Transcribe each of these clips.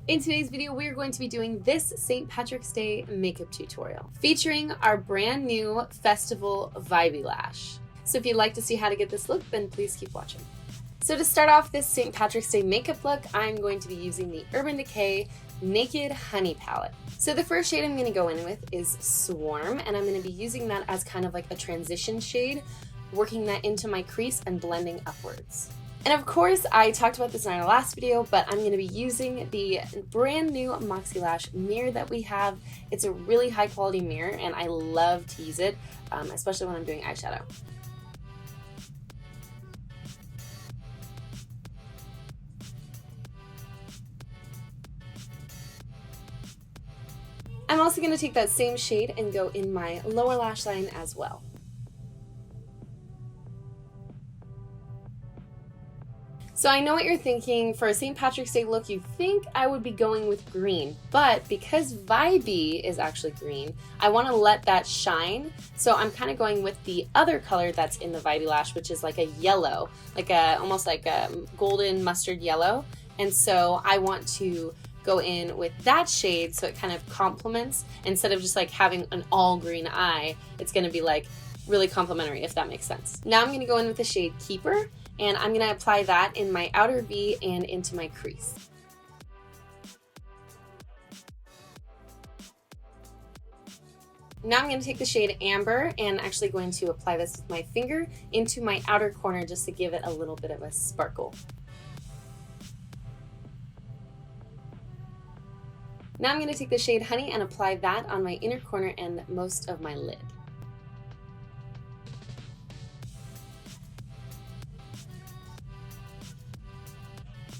In today's video, we are going to be doing this St. Patrick's Day makeup tutorial featuring our brand new festival Vibey Lash. So if you'd like to see how to get this look, then please keep watching. So to start off this St. Patrick's Day makeup look, I'm going to be using the Urban Decay Naked Honey palette. So the first shade I'm going to go in with is Swarm, and I'm going to be using that as kind of like a transition shade, working that into my crease and blending upwards. And of course, I talked about this in our last video, but I'm going to be using the brand new MoxieLash mirror that we have. It's a really high quality mirror and I love to use it, especially when I'm doing eyeshadow. I'm also going to take that same shade and go in my lower lash line as well. So I know what you're thinking, for a St. Patrick's Day look, you think I would be going with green, but because Vibey is actually green, I want to let that shine, so I'm kind of going with the other color that's in the Vibey Lash, which is like a yellow, almost like a golden mustard yellow, and so I want to go in with that shade so it kind of complements, instead of just like having an all green eye, it's going to be like really complementary, if that makes sense. Now I'm going to go in with the shade Keeper, and I'm going to apply that in my outer V and into my crease. Now I'm going to take the shade Amber and actually going to apply this with my finger into my outer corner just to give it a little bit of a sparkle. Now I'm going to take the shade Honey and apply that on my inner corner and most of my lid.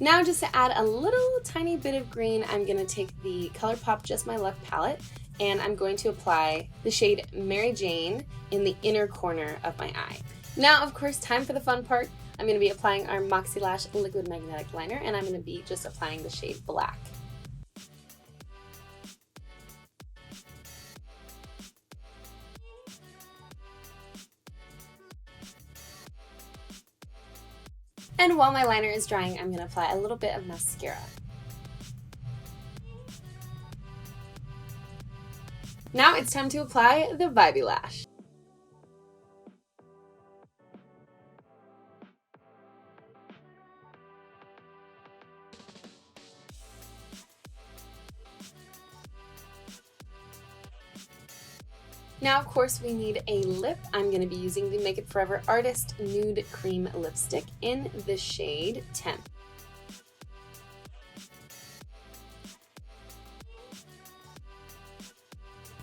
Now just to add a little tiny bit of green, I'm going to take the ColourPop Just My Luck palette and I'm going to apply the shade Mary Jane in the inner corner of my eye. Now, of course, time for the fun part. I'm going to be applying our MoxieLash Liquid Magnetic Liner, and I'm going to be just applying the shade Black. And while my liner is drying, I'm going to apply a little bit of mascara. Now it's time to apply the Vibey Lash. Now, of course, we need a lip. I'm going to be using the Make It Forever Artist Nude Cream Lipstick in the shade Temp.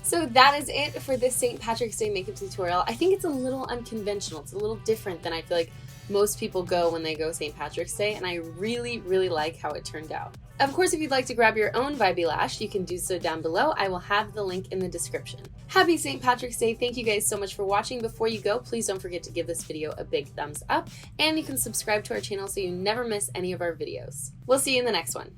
So that is it for this St. Patrick's Day makeup tutorial. I think it's a little unconventional. It's a little different than I feel like most people go when they go St. Patrick's Day, and I really, really like how it turned out. Of course, if you'd like to grab your own Vibey Lash, you can do so down below. I will have the link in the description. Happy St. Patrick's Day. Thank you guys so much for watching. Before you go, please don't forget to give this video a big thumbs up, and you can subscribe to our channel so you never miss any of our videos. We'll see you in the next one.